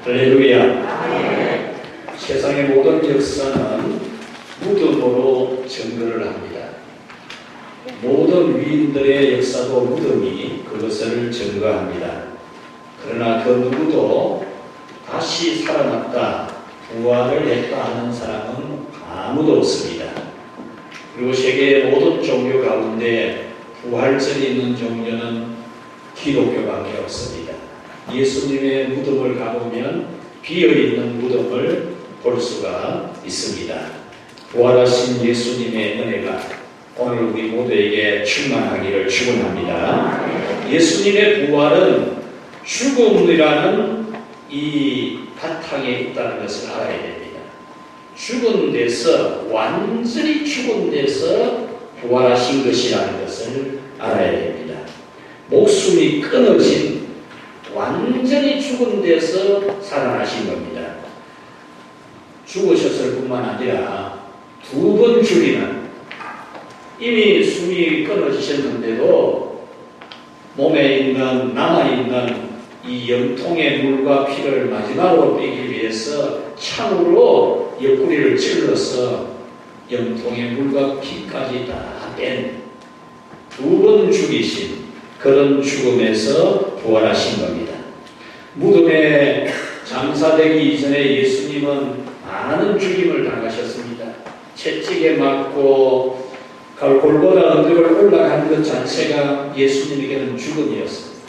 할렐루야. 세상의 모든 역사는 무덤으로 증거를 합니다. 모든 위인들의 역사도 무덤이 그것을 증거합니다. 그러나 그 누구도 다시 살아났다, 부활을 했다 하는 사람은 아무도 없습니다. 그리고 세계의 모든 종교 가운데 부활절이 있는 종교는 기독교밖에 없습니다. 예수님의 무덤을 가보면 비어있는 무덤을 볼 수가 있습니다. 부활하신 예수님의 은혜가 오늘 우리 모두에게 충만하기를 축원합니다. 예수님의 부활은 죽음이라는 이 바탕에 있다는 것을 알아야 됩니다. 죽은 데서, 완전히 죽은 데서 부활하신 것이라는 것을 알아야 됩니다. 목숨이 끊어진, 완전히 죽은 데서 살아나신 겁니다. 죽으셨을 뿐만 아니라 두 번 죽이는, 이미 숨이 끊어지셨는데도 몸에 있는, 남아있는 이 염통의 물과 피를 마지막으로 빼기 위해서 창으로 옆구리를 찔러서 염통의 물과 피까지 다 뺀, 두 번 죽이신 그런 죽음에서 부활하신 겁니다. 무덤에 장사되기 이전에 예수님은 많은 죽임을 당하셨습니다. 채찍에 맞고 골고다 언덕을 올라간 것 자체가 예수님에게는 죽음이었습니다.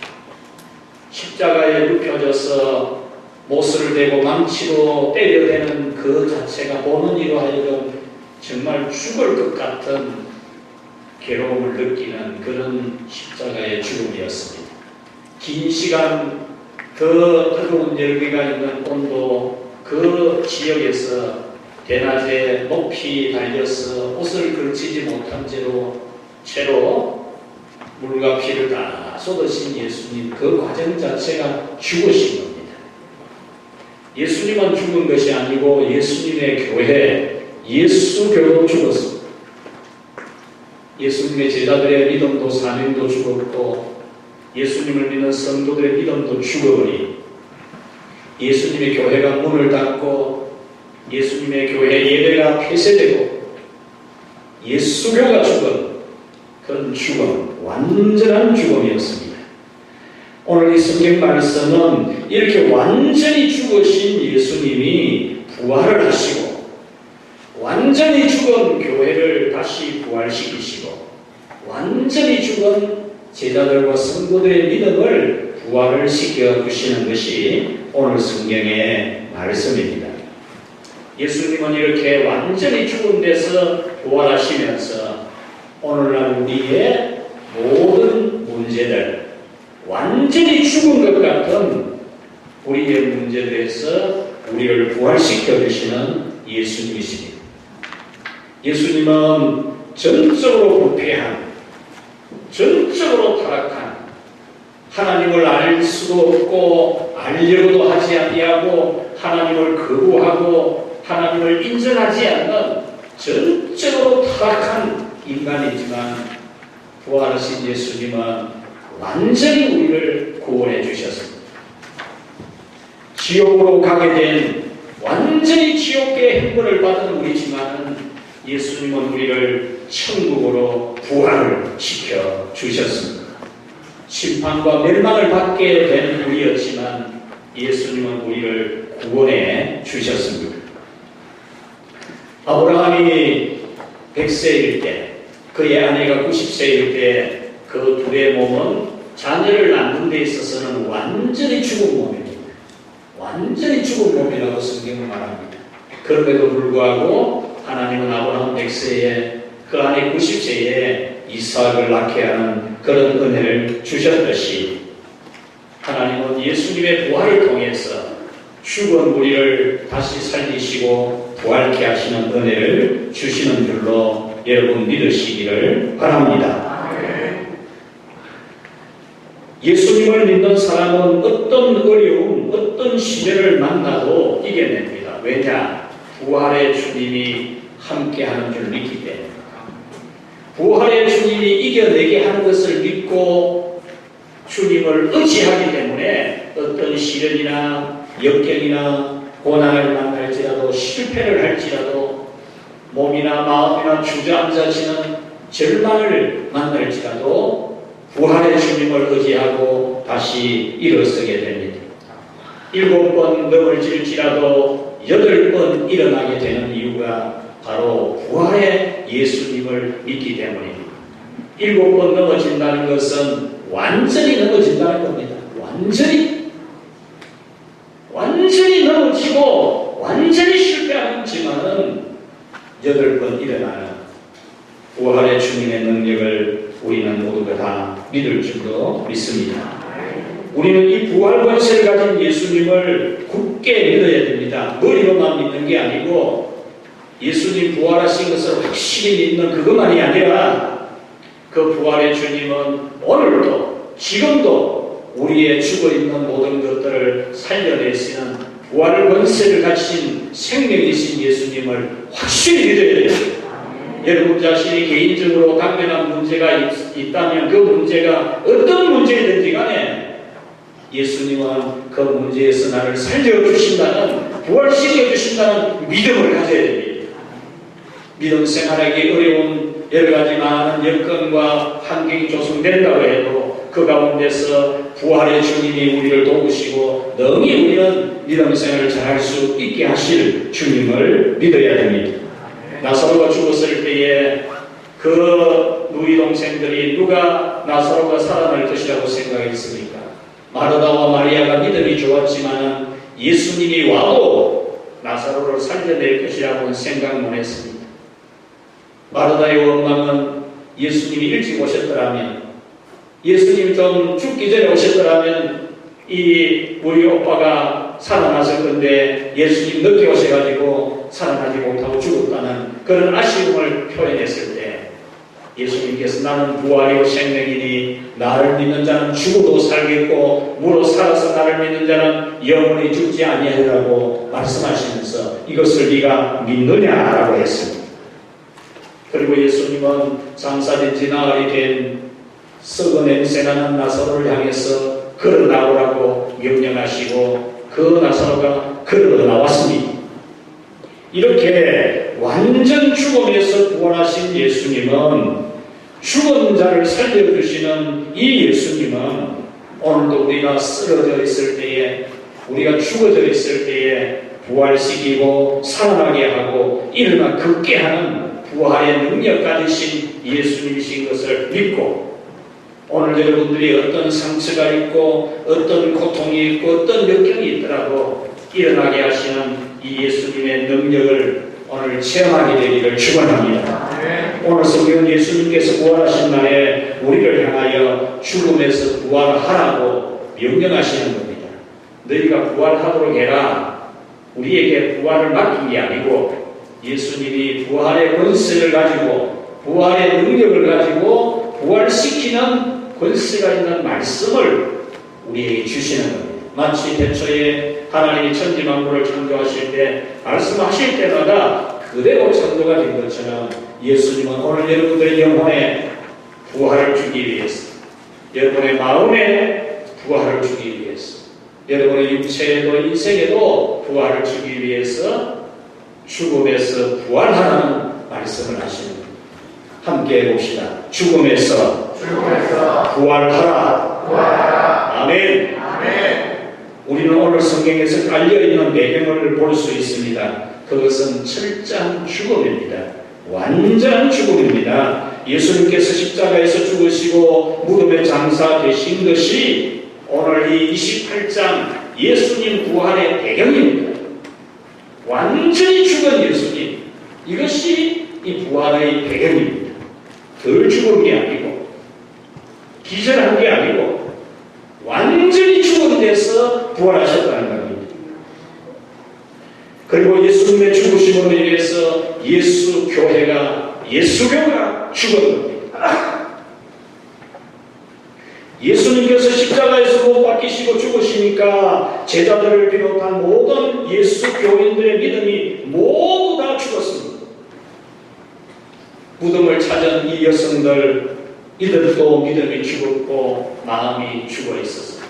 십자가에 눕혀져서 못을 대고 망치로 때려대는 그 자체가 보는 이로 하여금 정말 죽을 것 같은 괴로움을 느끼는 그런 십자가의 죽음이었습니다. 긴 시간 그 뜨거운 열기가 있는 온도, 그 지역에서 대낮에 높이 달려서 옷을 걸치지 못한 채로 물과 피를 다 쏟으신 예수님, 그 과정 자체가 죽으신 겁니다. 예수님은 죽은 것이 아니고 예수님의 교회, 예수교도 죽었습니다. 예수님의 제자들의 믿음도 사명도 죽었고, 예수님을 믿는 성도들의 믿음도 죽어버린, 예수님의 교회가 문을 닫고 예수님의 교회 예배가 폐쇄되고 예수교가 죽은 그런 죽음, 완전한 죽음이었습니다. 오늘 이 성경 말씀은 이렇게 완전히 죽으신 예수님이 부활을 하시고 완전히 죽은 교회를 다시 부활시키시고 완전히 죽은 제자들과 성도들의 믿음을 부활을 시켜주시는 것이 오늘 성경의 말씀입니다. 예수님은 이렇게 완전히 죽은 데서 부활하시면서 오늘날 우리의 모든 문제들, 완전히 죽은 것 같은 우리의 문제들에서 우리를 부활시켜 주시는 예수님이십니다. 예수님은 전적으로 부패한, 전적으로 타락한, 하나님을 알 수도 없고 알려고도 하지 아니하고 하나님을 거부하고 하나님을 인정하지 않는 전적으로 타락한 인간이지만 부활하신 예수님은 완전히 우리를 구원해 주셨습니다. 지옥으로 가게 된, 완전히 지옥의 행분을 받은 우리지만 예수님은 우리를 천국으로 부활을 시켜 주셨습니다. 심판과 멸망을 받게 된 우리였지만 예수님은 우리를 구원해 주셨습니다. 아브라함이 100세일 때, 그의 아내가 90세일 때 그 둘의 몸은 자녀를 낳는 데 있어서는 완전히 죽은 몸입니다. 완전히 죽은 몸이라고 성경은 말합니다. 그럼에도 불구하고 하나님은 아브라함 100세에 그 아내 90세에 이삭을 낳게 하는 그런 은혜를 주셨듯이 하나님은 예수님의 부활을 통해서 죽은 우리를 다시 살리시고 부활케 하시는 은혜를 주시는 줄로 여러분 믿으시기를 바랍니다. 예수님을 믿는 사람은 어떤 어려움, 어떤 시련을 만나도 이겨냅니다. 왜냐? 부활의 주님이 함께하는 줄 믿기 때문에. 부활의 주님이 이겨내게 하는 것을 믿고 주님을 의지하기 때문에 어떤 시련이나 역경이나 고난을 만날지라도 실패를 할지라도 몸이나 마음이나 주저앉아지는 절망을 만날지라도 부활의 주님을 의지하고 다시 일어서게 됩니다. 7번 넘어질지라도 8번 일어나게 되는 이유가 바로 부활의 예수님을 믿기 때문입니다. 7번 넘어진다는 것은 완전히 넘어진다는 겁니다. 완전히 넘어지고 완전히 실패하지만은 8번 일어나는 부활의 주님의 능력을 우리는 모두가 다 믿을 줄로 믿습니다. 우리는 이 부활 권세를 가진 예수님을 굳게 믿어야 됩니다. 머리로만 믿는 게 아니고 예수님 부활하신 것을 확실히 믿는 그것만이 아니라 그 부활의 주님은 오늘도 지금도 우리의 죽어있는 모든 것들을 살려내시는 부활 권세를 가진 생명이신 예수님을 확실히 믿어야 됩니다. 여러분 자신이 개인적으로 당면한 문제가 있다면 그 문제가 어떤 문제이든지 간에 예수님은 그 문제에서 나를 살려주신다는, 부활시켜주신다는 믿음을 가져야 됩니다. 믿음 생활하기 어려운 여러 가지 많은 여건과 환경이 조성된다고 해도 그 가운데서 부활의 주님이 우리를 도우시고 능히 우리는 믿음 생활을 잘할 수 있게 하실 주님을 믿어야 됩니다. 나사로가 죽었을 때에 그 누이 동생들이 누가 나사로가 살아날 것이라고 생각했습니까? 마르다와 마리아가 믿음이 좋았지만 예수님이 와도 나사로를 살려낼 것이라고는 생각 못했습니다. 마르다의 원망은 예수님이 일찍 오셨더라면, 예수님이 좀 죽기 전에 오셨더라면 우리 오빠가 살아났을 건데 예수님 늦게 오셔가지고 살아나지 못하고 죽었다는 그런 아쉬움을 표현했을 때 예수님께서 나는 부활이고 생명이니 나를 믿는 자는 죽어도 살겠고 무로 살아서 나를 믿는 자는 영원히 죽지 아니하리라고 말씀하시면서 이것을 네가 믿느냐라고 했습니다. 그리고 예수님은 장사된 지 나흘이 된 썩은 냄새나는 나사로를 향해서 걸어 나오라고 명령하시고 그 나사로가 걸어 나왔습니다. 이렇게 완전 죽음에서 부활하신 예수님은, 죽은 자를 살려주시는 이 예수님은 오늘도 우리가 쓰러져 있을 때에, 우리가 죽어져 있을 때에 부활시키고 살아나게 하고 일어나 걷게 하는 부활의 능력 가지신 예수님이신 것을 믿고, 오늘 여러분들이 어떤 상처가 있고 어떤 고통이 있고 어떤 역경이 있더라도 일어나게 하시는 이 예수님의 능력을 오늘 체험하게 되기를 축원합니다. 오늘 성경은 예수님께서 부활하신 날에 우리를 향하여 죽음에서 부활하라고 명령하시는 겁니다. 너희가 부활하도록 해라. 우리에게 부활을 맡긴 게 아니고 예수님이 부활의 권세를 가지고 부활의 능력을 가지고 부활시키는 권세가 있는 말씀을 우리에게 주시는 겁니다. 마치 태초에 하나님이 천지만물을 창조하실 때 말씀하실 때마다 그대로 창조가 된 것처럼 예수님은 오늘 여러분들의 영혼에 부활을 주기 위해서, 여러분의 마음에 부활을 주기 위해서, 여러분의 육체에도 인생에도 부활을 주기 위해서 죽음에서 부활하라는 말씀을 하시는 겁니다. 함께 해봅시다. 죽음에서 부활하라. 아멘. 우리는 오늘 성경에서 깔려있는 배경을 볼 수 있습니다. 그것은 철저한 죽음입니다. 완전 죽음입니다. 예수님께서 십자가에서 죽으시고 무덤에 장사되신 것이 오늘 이 28장 예수님 부활의 배경입니다. 완전히 죽은 예수님, 이것이 이 부활의 배경입니다. 덜 죽은 게 아니고 기절한 게 아니고 완전히 죽은 데서 부활하셨다는 겁니다. 그리고 예수님의 죽으심으로 인해서 예수교가 죽은 겁니다. 예수님께서 십자가에서 못 박히시고 죽으시니까 제자들을 비롯한 모든 예수교인들의 믿음이 모두 다 죽었습니다. 무덤을 찾은 이 여성들, 이들도 믿음이 죽었고 마음이 죽어 있었습니다.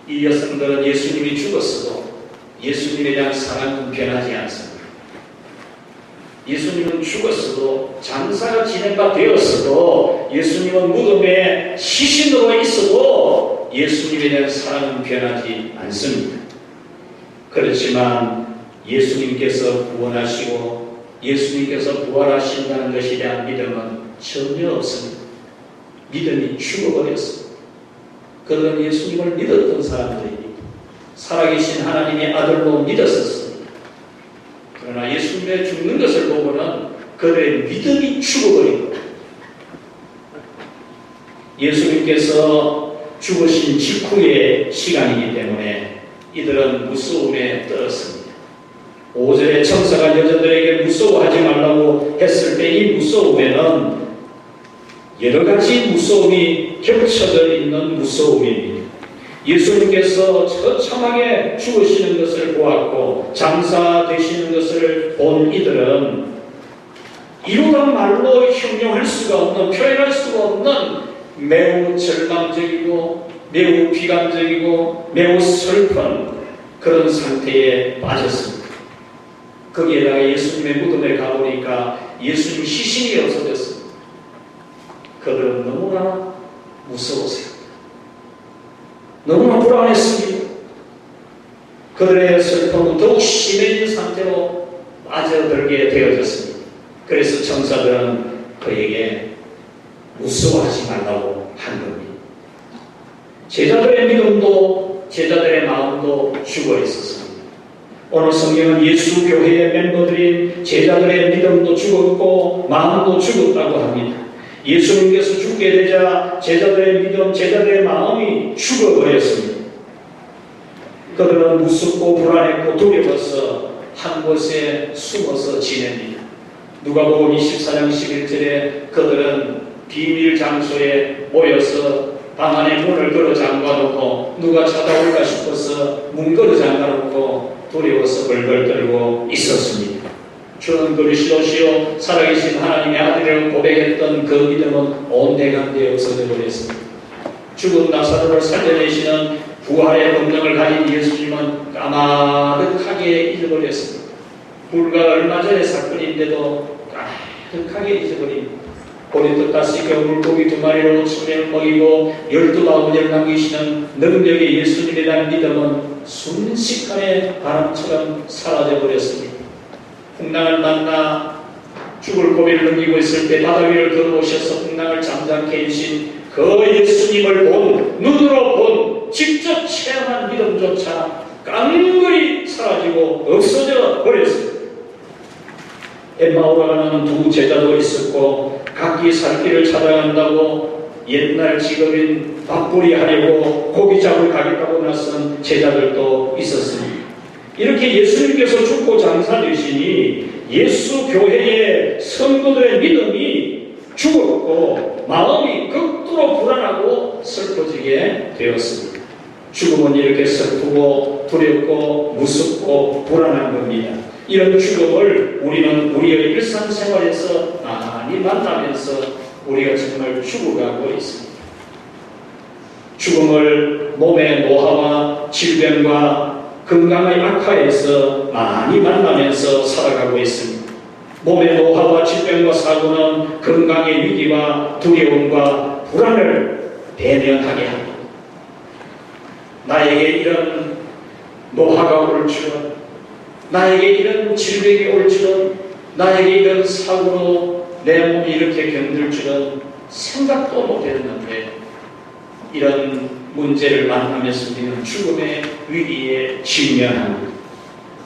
이 여성들은 예수님이 죽었어도 예수님에 대한 사랑은 변하지 않습니다. 예수님은 죽었어도, 장사가 진행가 되었어도, 예수님은 무덤에 시신으로 있어도 예수님에 대한 사랑은 변하지 않습니다. 그렇지만 예수님께서 구원하시고 예수님께서 부활하신다는 것에 대한 믿음은 전혀 없습니다. 믿음이 죽어버렸습니다. 그들은 예수님을 믿었던 사람들입니다. 살아계신 하나님의 아들로 믿었었습니다. 그러나 예수님의 죽는 것을 보고는 그들의 믿음이 죽어버린 겁니다. 예수님께서 죽으신 직후의 시간이기 때문에 이들은 무서움에 떨었습니다. 5절에 천사가 여자들에게 무서워하지 말라고 했을 때 이 무서움에는 여러 가지 무서움이 겹쳐져 있는 무서움입니다. 예수님께서 처참하게 죽으시는 것을 보았고 장사되시는 것을 본 이들은 이루던 말로 형용할 수가 없는, 표현할 수가 없는 매우 절망적이고 매우 비관적이고 매우 슬픈 그런 상태에 빠졌습니다. 거기에다가 예수님의 무덤에 가보니까 예수님 시신이 없어졌습니다. 그들은 너무나 무서웠어요. 너무나 불안했습니다. 그들의 슬픔은 더욱 심해진 상태로 빠져들게 되어졌습니다. 그래서 천사들은 그에게 무서워하지 말라고 한 겁니다. 제자들의 믿음도 제자들의 마음도 죽어 있었습니다. 오늘 성경은 예수 교회의 멤버들인 제자들의 믿음도 죽었고 마음도 죽었다고 합니다. 예수님께서 죽게 되자 제자들의 믿음, 제자들의 마음이 죽어버렸습니다. 그들은 무섭고 불안했고 두려워서 한 곳에 숨어서 지냅니다. 누가복음 24장 11절에 그들은 비밀 장소에 모여서 방 안에 문을 걸어 잠가놓고 누가 찾아올까 싶어서 문 걸어 잠가놓고 두려워서 벌벌 떨고 있었습니다. 주는 그리스도시요 살아계신 하나님의 아들이라고 고백했던 그 믿음은 온데간데 없어져 버렸습니다. 죽은 나사로를 살려내시는 부활의 권능을 가진 예수님은 까마득하게 잊어버렸습니다. 불과 얼마 전의 사건인데도 까마득하게 잊어버립니다. 고린도 다시겨 물고기 2마리로 5,000명을 먹이고 12바구니를 남기시는 능력의 예수님에 대한 믿음은 순식간에 바람처럼 사라져버렸습니다. 풍랑을 만나 죽을 고비를 넘기고 있을 때 바다 위를 걸어오셔서 풍랑을 잠잠케 해주신 그 예수님을 눈으로 본 직접 체험한 믿음조차 깡그리 사라지고 없어져 버렸습니다. 엠마오로 가는 두 제자도 있었고 각기 살 길을 찾아간다고 옛날 직업인 밥벌이 하려고 고기 잡으러 가겠다고 나선 제자들도 있었습니다. 이렇게 예수님께서 죽고 장사되시니 예수 교회의 성도들의 믿음이 죽었고 마음이 극도로 불안하고 슬퍼지게 되었습니다. 죽음은 이렇게 슬프고 두렵고 무섭고 불안한 겁니다. 이런 죽음을 우리는 우리의 일상생활에서 많이 만나면서 우리가 정말 죽어가고 있습니다. 죽음을 몸의 노화와 질병과 건강의 악화에서 많이 만나면서 살아가고 있습니다. 몸의 노화와 질병과 사고는 건강의 위기와 두려움과 불안을 대면하게 합니다. 나에게 이런 노화가 올줄은, 나에게 이런 질병이 올줄은, 나에게 이런 사고로 내 몸이 이렇게 견딜 줄은 생각도 못했는데 이런 문제를 만나면서 우리는 죽음의 위기에 직면합니다.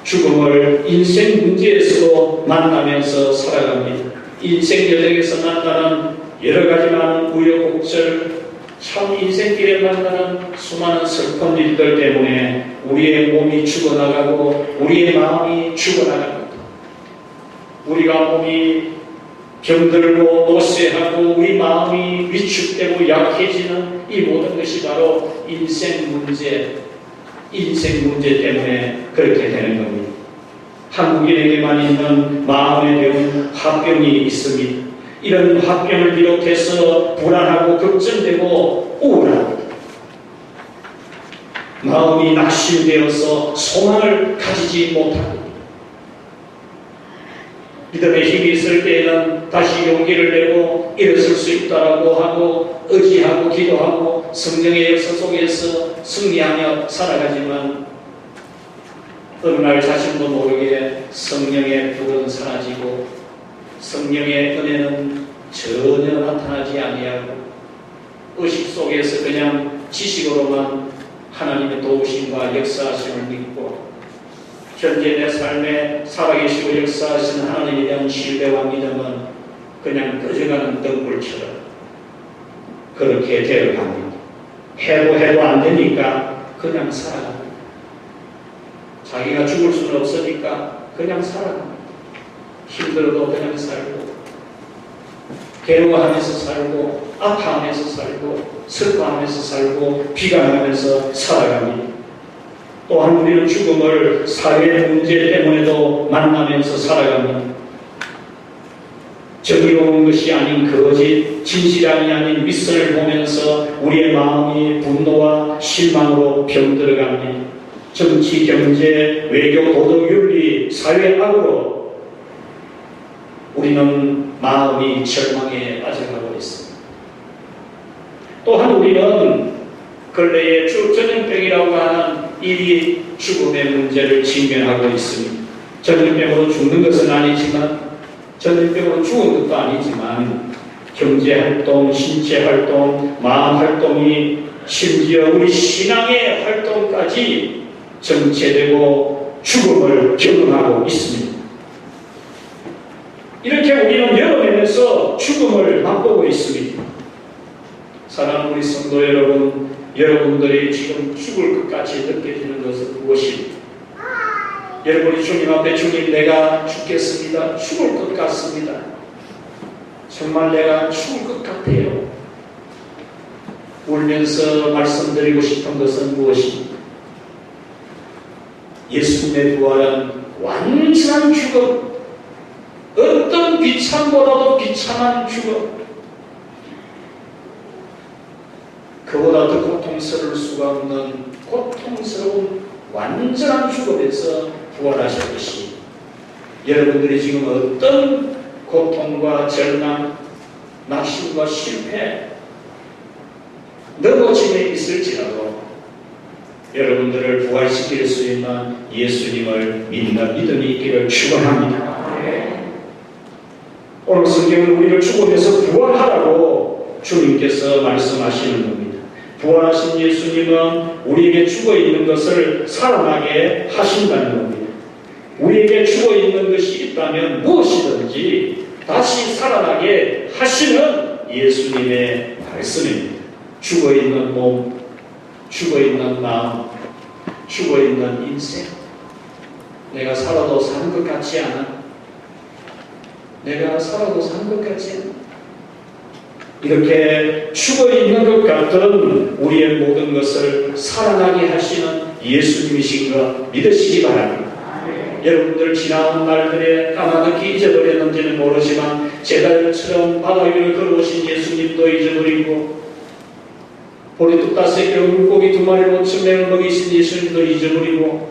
죽음을 인생 문제에서도 만나면서 살아갑니다. 인생 여정에서 만나는 여러 가지 많은 우여곡절, 참 인생길에 만나는 수많은 슬픈 일들 때문에 우리의 몸이 죽어나가고 우리의 마음이 죽어나갑니다. 우리가 몸이 병들고 노쇠하고 우리 마음이 위축되고 약해지는 이 모든 것이 바로 인생 문제 때문에 그렇게 되는 겁니다. 한국인에게만 있는 마음에 대한 화병이 있습니다. 이런 화병을 비롯해서 불안하고 걱정되고 우울합니다. 마음이 낙심되어서 소망을 가지지 못합니다. 믿음의 힘이 있을 때에는 다시 용기를 내고 일어설 수 있다라고 하고 의지하고 기도하고 성령의 역사 속에서 승리하며 살아가지만 어느 날 자신도 모르게 성령의 불은 사라지고 성령의 은혜는 전혀 나타나지 아니하고 의식 속에서 그냥 지식으로만 하나님의 도우심과 역사하심을 믿고 현재 내 삶에 살아계시고 역사하시는 하나님에 대한 신뢰와 믿음은 그냥 꺼져가는 등불처럼 그렇게 되어갑니다. 해도 안 되니까 그냥 살아갑니다. 자기가 죽을 수는 없으니까 그냥 살아갑니다. 힘들어도 그냥 살고 괴로워하면서 살고 아파하면서 살고 슬퍼하면서 살고 비관하면서 살아갑니다. 또한 우리는 죽음을 사회의 문제 때문에도 만나면서 살아갑니다. 정의로운 것이 아닌 거짓, 진실함이 아닌 윗선을 보면서 우리의 마음이 분노와 실망으로 병들어갑니다. 정치, 경제, 외교, 도덕, 윤리, 사회악으로 우리는 마음이 절망에 빠져가고 있습니다. 또한 우리는 근래에 전염병이라고 하는 이 죽음의 문제를 직면하고 있습니다. 전염병으로 죽는 것은 아니지만 전염병으로 죽은 것도 아니지만 경제활동, 신체활동, 마음활동이 심지어 우리 신앙의 활동까지 정체되고 죽음을 경험하고 있습니다. 이렇게 우리는 여러 면에서 죽음을 맛보고 있습니다. 사랑하는 우리 성도 여러분, 여러분들이 지금 죽을 것 같이 느껴지는 것은 무엇입니까? 여러분이 주님 앞에 주님 내가 죽겠습니다. 죽을 것 같습니다. 정말 내가 죽을 것 같아요. 울면서 말씀드리고 싶은 것은 무엇입니까? 예수님의 부활은 완전한 죽음, 어떤 비참보다도 비참한 죽음, 그보다 더 고통스러울 수가 없는 고통스러운 완전한 죽음에서 부활하셨듯이 여러분들이 지금 어떤 고통과 절망, 낙심과 실패, 넘어짐에 있을지라도 여러분들을 부활시킬 수 있는 예수님을 믿는 믿음이 있기를 축원합니다. 오늘 성경은 우리를 죽음에서 부활하라고 주님께서 말씀하시는 겁니다. 부활하신 예수님은 우리에게 죽어있는 것을 살아나게 하신다는 겁니다. 우리에게 죽어있는 것이 있다면 무엇이든지 다시 살아나게 하시는 예수님의 말씀입니다. 죽어있는 몸, 죽어있는 마음, 죽어있는 인생, 내가 살아도 사는 것 같지 않아, 내가 살아도 사는 것 같지 않아, 이렇게 죽어있는 것 같은 우리의 모든 것을 살아나게 하시는 예수님이신 것 믿으시기 바랍니다. 여러분들 지나온 날들에 까마득히 잊어버렸는지는 모르지만 제달처럼 바다 위를 걸어오신 예수님도 잊어버리고 보리 5개 물고기 2마리로 1000명을 먹이신 예수님도 잊어버리고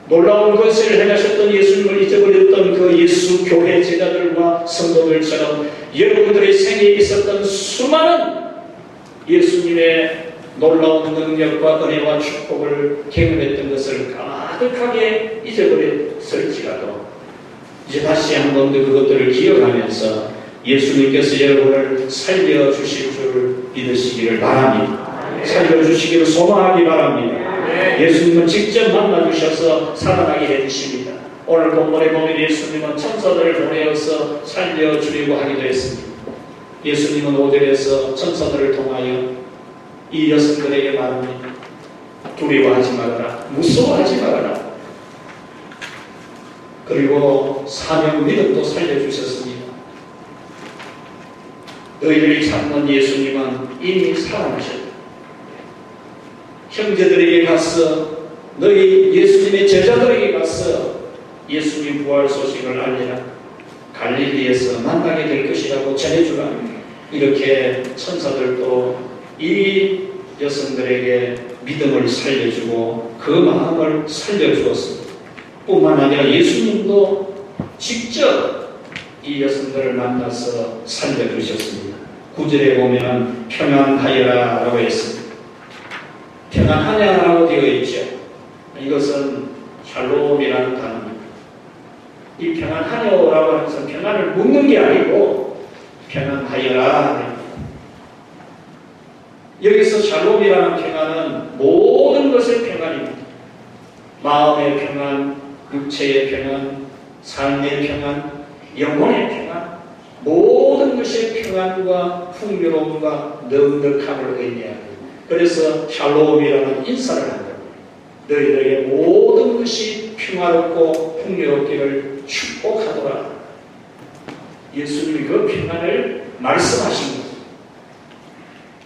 놀라운 것을 행하셨던 예수님을 잊어버렸던 그 예수 교회 제자들과 성도들처럼 여러분들의 생애에 있었던 수많은 예수님의 놀라운 능력과 은혜와 축복을 경험했던 것을 가득하게 잊어버렸을지라도 이제 다시 한 번 더 그것들을 기억하면서 예수님께서 여러분을 살려주실 줄 믿으시기를 바랍니다. 살려주시기를 소망하기 바랍니다. 예수님은 직접 만나주셔서 살아나게 해주십니다. 오늘 본문에 보면 예수님은 천사들을 보내어서 살려주려고 하기도 했습니다. 예수님은 5절에서 천사들을 통하여 이 여성들에게 말합니다. 두려워하지 말아라. 무서워하지 말아라. 그리고 사명 믿음도 살려주셨습니다. 너희들이 찾는 예수님은 이미 살아나셨다. 형제들에게 가서 너희 예수님의 제자들에게 가서 예수님 부활 소식을 알리라. 갈릴리에서 만나게 될 것이라고 전해주라. 이렇게 천사들도 이 여성들에게 믿음을 살려주고 그 마음을 살려주었습니다. 뿐만 아니라 예수님도 직접 이 여성들을 만나서 살려주셨습니다. 9절에 보면 평안하여라 라고 했습니다. 평안하냐라고 되어 있죠. 이것은 샬롬이라는 단어입니다. 이 평안하냐라고 하는 것은 평안을 묻는 게 아니고 평안하여라. 여기서 샬롬이라는 평안은 모든 것의 평안입니다. 마음의 평안, 육체의 평안, 삶의 평안, 영혼의 평안, 모든 것의 평안과 풍요로움과 넉넉함을 의미합니다. 그래서 샬롬이라는 인사를 한다. 너희들에게 모든 것이 평화롭고 풍요롭기를 축복하더라. 예수님이 그 평안을 말씀하신 것.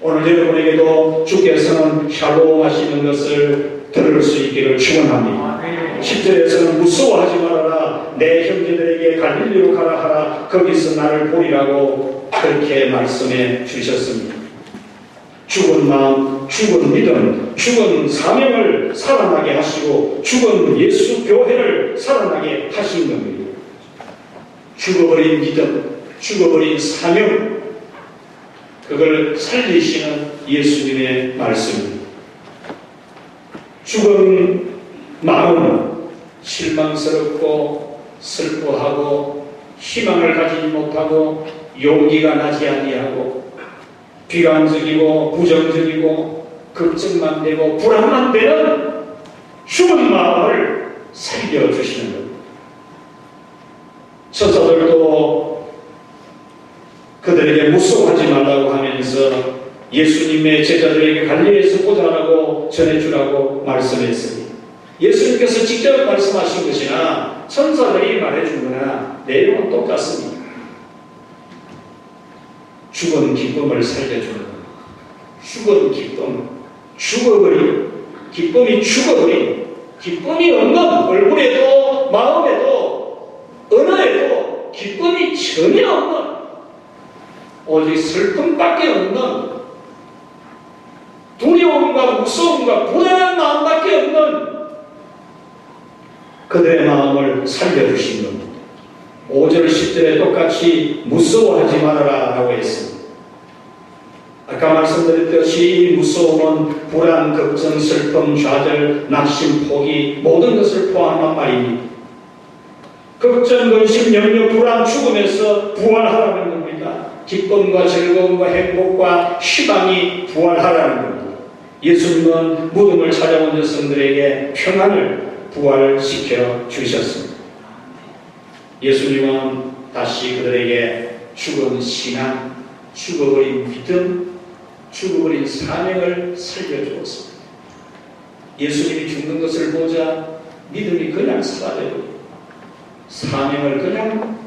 오늘 여러분에게도 주께서는 샬롬 하시는 것을 들을 수 있기를 축원합니다. 10절에서는 무서워하지 말아라. 내 형제들에게 갈릴리로 가라 하라. 거기서 나를 보리라고 그렇게 말씀해 주셨습니다. 죽은 마음, 죽은 믿음, 죽은 사명을 살아나게 하시고 죽은 예수 교회를 살아나게 하신 겁니다. 죽어버린 믿음, 죽어버린 사명, 그걸 살리시는 예수님의 말씀입니다. 죽은 마음은 실망스럽고 슬퍼하고 희망을 가지지 못하고 용기가 나지 아니하고 비관적이고 부정적이고 걱정만 되고 불안만 되는 죽은 마음을 살려주시는 겁니다. 천사들도 그들에게 무서워하지 말라고 하면서 예수님의 제자들에게 갈릴리에서 보자라고 전해주라고 말씀했습니다. 예수님께서 직접 말씀하신 것이나 천사들이 말해준 거나 내용은 똑같습니다. 죽은 기쁨을 살려주는 것. 죽은 기쁨, 죽어버린 기쁨이 죽어버린 기쁨이 없는 얼굴에도 마음에도 언어에도 기쁨이 전혀 없는 오직 슬픔밖에 없는 두려움과 무서움과 불안한 마음밖에 없는 그들의 마음을 살려주신 겁니다. 5절 10절에 똑같이 무서워하지 말아라 라고 했습니다. 아까 말씀드렸듯이 무서움은 불안, 걱정, 슬픔, 좌절, 낙심, 포기 모든 것을 포함한 말입니다. 걱정, 근심, 염려, 불안, 죽음에서 부활하라는 겁니다. 기쁨과 즐거움과 행복과 희망이 부활하라는 겁니다. 예수님은 무덤을 찾아온 여성들에게 평안을 부활시켜 주셨습니다. 예수님은 다시 그들에게 죽은 신앙, 죽어버린 믿음, 죽어버린 사명을 살려주었습니다. 예수님이 죽는 것을 보자 믿음이 그냥 사라져버리고 사명을 그냥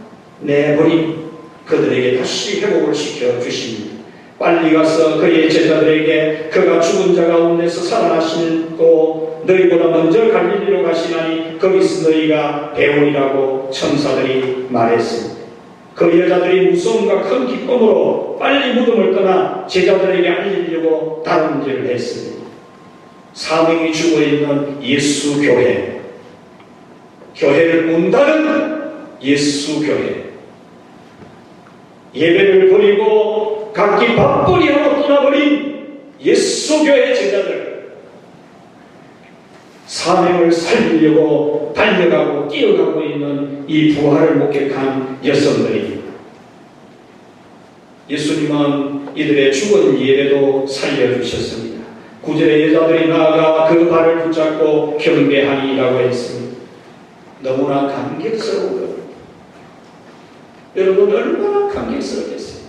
내버린 그들에게 다시 회복을 시켜 주십니다. 빨리 가서 그의 제자들에게 그가 죽은 자 가운데서 살아나시고 너희보다 먼저 갈릴리로 가시나니 거기서 너희가 배우리라고 천사들이 말했습니다. 그 여자들이 무서움과 큰 기쁨으로 빨리 무덤을 떠나 제자들에게 알리려고 다른 일을 했습니다. 사명이 죽어있는 예수 교회, 교회를 문다는 예수 교회, 예배를 버리고 각기 밥벌이하고 떠나버린 예수 교회 제자들, 사명을 살리려고 달려가고 뛰어가고 있는 이 부활을 목격한 여성들입니다. 예수님은 이들의 죽은 예배도 살려주셨습니다. 9절에 여자들이 나아가 그 발을 붙잡고 경배하니라고 했습니다. 너무나 감격스러운 겁니다. 여러분 얼마나 감격스럽겠어요.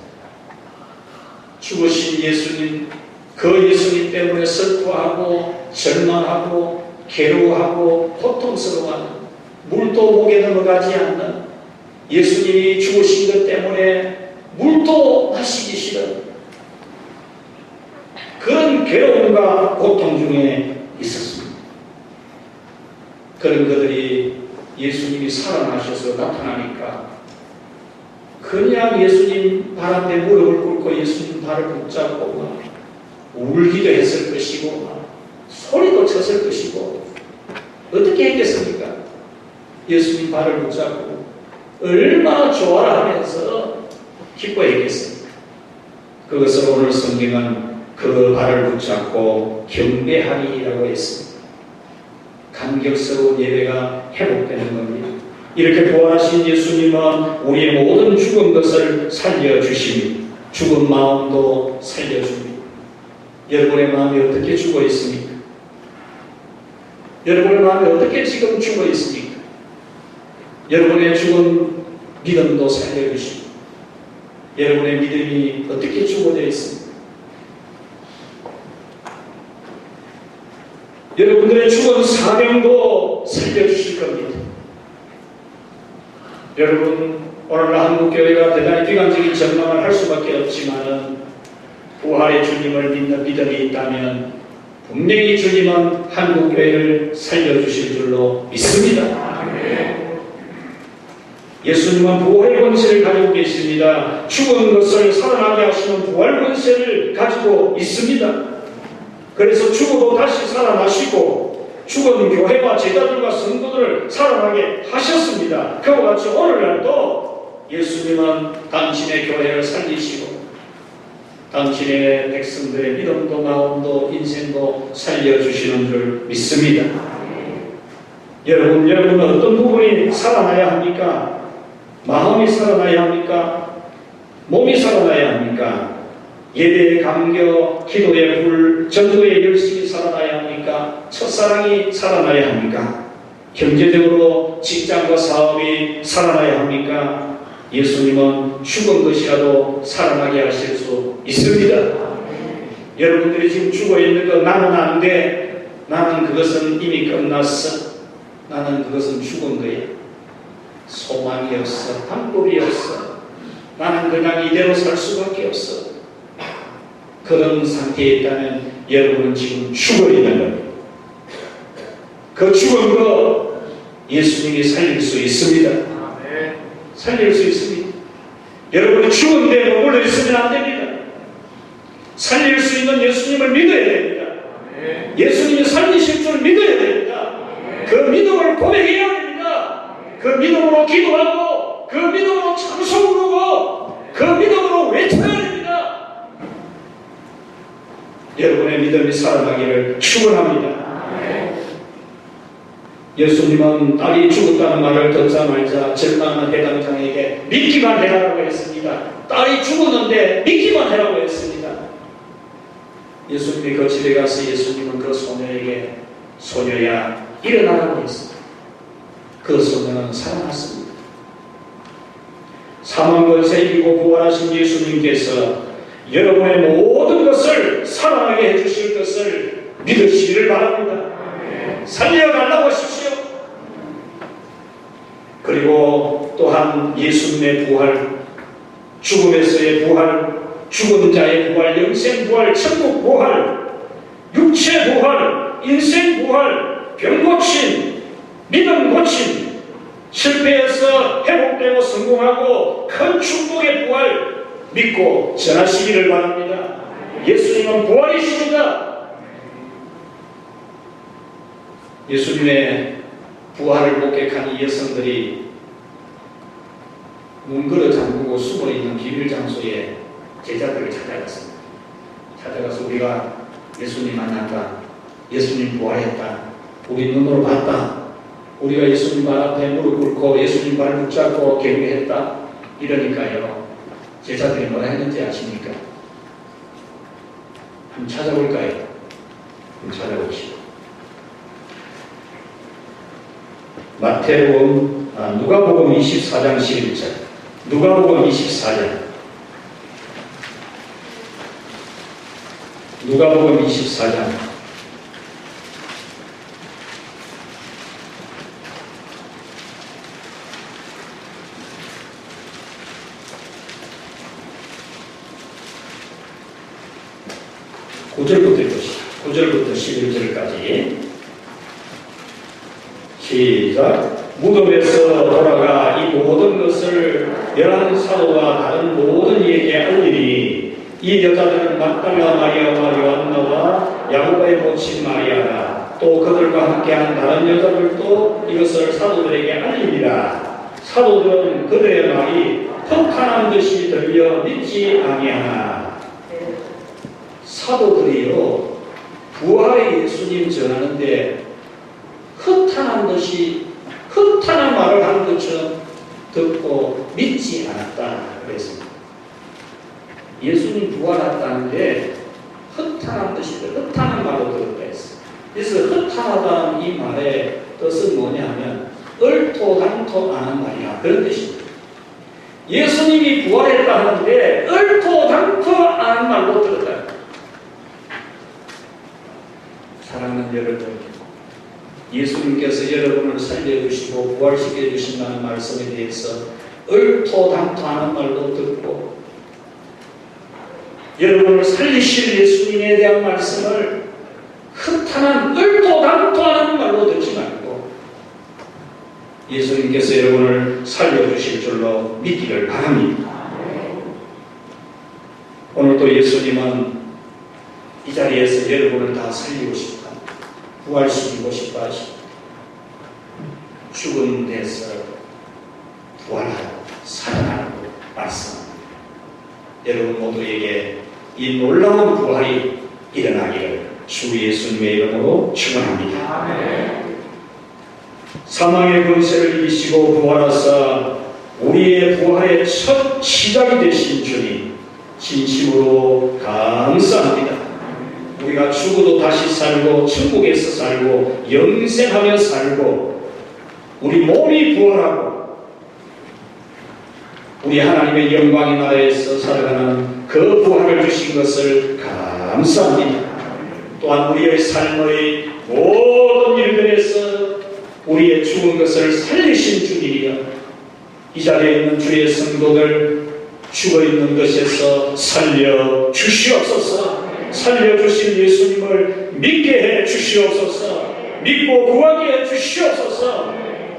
죽으신 예수님, 그 예수님 때문에 슬퍼하고 절망하고 괴로워하고 고통스러워하는, 물도 목에 넘어가지 않는 예수님이 죽으신 것 때문에 물도 마시기 싫은 그런 괴로움과 고통 중에 있었습니다. 그런 그들이 예수님이 살아나셔서 나타나니까 그냥 예수님 발 앞에 무릎을 꿇고 예수님 발을 붙잡고 울기도 했을 것이고 소리도 쳤을 것이고 어떻게 했겠습니까? 예수님 발을 붙잡고 얼마나 좋아라 하면서 기뻐했겠습니까? 그것을 오늘 성경은 그 발을 붙잡고 경배하리라고 했습니다. 감격스러운 예배가 회복되는 겁니다. 이렇게 부활하신 예수님은 우리의 모든 죽은 것을 살려주십니다. 죽은 마음도 살려줍니다. 여러분의 마음이 어떻게 죽어 있습니까? 여러분의 마음이 어떻게 지금 죽어 있습니까? 여러분의 죽은 믿음도 살려주시고 여러분의 믿음이 어떻게 죽어져 있습니까? 여러분들의 죽은 사명도 살려주실 겁니다. 여러분, 오늘날 한국교회가 대단히 비관적인 전망을 할 수밖에 없지만 부활의 주님을 믿는 믿음이 있다면 분명히 주님은 한국교회를 살려주실 줄로 믿습니다. 예수님은 부활의 권세를 가지고 계십니다. 죽은 것을 살아나게 하시는 부활 권세를 가지고 있습니다. 그래서 죽어도 다시 살아나시고 죽은 교회와 제자들과 성도들을 살아나게 하셨습니다. 그와 같이 오늘날도 예수님은 당신의 교회를 살리시고 당신의 백성들의 믿음도 마음도 인생도 살려주시는 줄 믿습니다. 여러분은 어떤 부분이 살아나야 합니까? 마음이 살아나야 합니까? 몸이 살아나야 합니까? 예배의 감격, 기도의 불, 전도의 열심이 살아나야 합니까? 첫사랑이 살아나야 합니까? 경제적으로 직장과 사업이 살아나야 합니까? 예수님은 죽은 것이라도 살아나게 하실 수 있습니다. 여러분들이 지금 죽어있는 거 나는 안 돼. 나는 그것은 이미 끝났어. 나는 그것은 죽은 거야. 소망이 없어. 방법이 없어. 나는 그냥 이대로 살 수밖에 없어. 그런 상태에 있다면 여러분은 지금 죽어있는 겁니다. 그 죽은 거 예수님이 살릴 수 있습니다. 살릴 수 있습니다. 여러분이 죽은 데 머물러 있으면 안 됩니다. 살릴 수 있는 예수님을 믿어야 됩니다. 예수님이 살리실 줄 믿어야 됩니다. 그 믿음을 고백해야 됩니다. 그 믿음으로 기도하고 그 믿음으로 찬송 부르고 그 믿음으로 외쳐야 됩니다. 여러분의 믿음이 살아나기를 축원합니다. 예수님은 딸이 죽었다는 말을 듣자마자 절망한 대당장에게 믿기만 해라고 했습니다. 딸이 죽었는데 믿기만 해라고 했습니다. 예수님이 그 집에 가서 예수님은 그 소녀에게 소녀야 일어나라고 했습니다. 그 소녀는 살아났습니다. 사망권세 이기고 부활하신 예수님께서 여러분의 모든 것을 살아나게 해주실 것을 믿으시기를 바랍니다. 살려달라고 하십시오. 그리고 또한 예수님의 부활, 죽음에서의 부활, 죽은 자의 부활, 영생 부활, 천국 부활, 육체 부활, 인생 부활, 병 고침, 믿음 고침, 실패해서 회복되고 성공하고 큰 축복의 부활 믿고 전하시기를 바랍니다. 예수님은 부활이십니다. 예수님의 부활을 목격한 이 여성들이 문걸어 잠그고 숨어있는 비밀 장소에 제자들을 찾아갔습니다. 찾아가서 우리가 예수님 만났다. 예수님 부활했다. 우리 눈으로 봤다. 우리가 예수님 발 앞에 무릎 꿇고 예수님 발을 붙잡고 경배했다. 이러니까요. 제자들이 뭐라 했는지 아십니까? 한번 찾아볼까요? 한번 찾아봅시다. 누가복음 24장 11절. 누가복음 24장. 누가복음 24장. (9절부터) 읽으시죠. 9절부터 11절까지. 시작. 무덤에서 돌아가 이 모든 것을 11 사도와 다른 모든 이에게 알리니 이 여자들은 막달라 마리아와 요한나와 야고보의 모친 마리아라. 또 그들과 함께한 다른 여자들도 이것을 사도들에게 알립니다. 사도들은 그들의 말이 평탄한 듯이 들려 믿지 아니하나. 사도들이요, 부활의 예수님 전하는데 허탄한 듯이, 허탄한 말을 하는 것처럼 듣고 믿지 않았다 그랬습니다. 예수님 부활했다는데 허탄한 듯이, 허탄한 말로 들었다 했어요. 그래서 허탄하다는 이 말의 뜻은 뭐냐면 얼토당토 않은 말이야, 그런 뜻입니다. 예수님이 부활했다 하는데 얼토당토 않은 말로 들었다. 사랑하는 여러분, 예수님께서 여러분을 살려주시고 부활시켜주신다는 말씀에 대해서 얼토당토 않은 말로 듣고 여러분을 살리실 예수님에 대한 말씀을 허탄한 얼토당토 않은 말로 듣지 말고 예수님께서 여러분을 살려주실 줄로 믿기를 바랍니다. 오늘도 예수님은 이 자리에서 여러분을 다 살리고 싶다, 부활시키고 싶다 하십니다. 죽은 데서 부활하고 살아나고 말씀합니다. 여러분 모두에게 이 놀라운 부활이 일어나기를 주 예수님의 이름으로 축원합니다. 아멘. 사망의 권세를 이기시고 부활하사 우리의 부활의 첫 시작이 되신 주님, 진심으로 감사합니다. 우리가 죽어도 다시 살고 천국에서 살고 영생하며 살고 우리 몸이 부활하고 우리 하나님의 영광의 나라에서 살아가는 그 부활을 주신 것을 감사합니다. 또한 우리의 삶의 모든 일들에서 우리의 죽은 것을 살리신 주님이여, 이 자리에 있는 주의 성도들 죽어있는 것에서 살려 주시옵소서. 살려주신 예수님을 믿게 해 주시옵소서. 믿고 구하게 해 주시옵소서.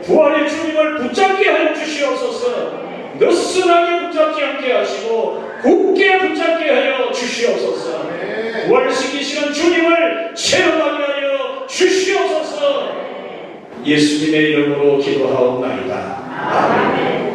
부활의 주님을 붙잡게 하여 주시옵소서. 느슨하게 붙잡지 않게 하시고 굳게 붙잡게 하여 주시옵소서. 부활시키시는 주님을 체험하게 하여 주시옵소서. 예수님의 이름으로 기도하옵나이다. 아멘.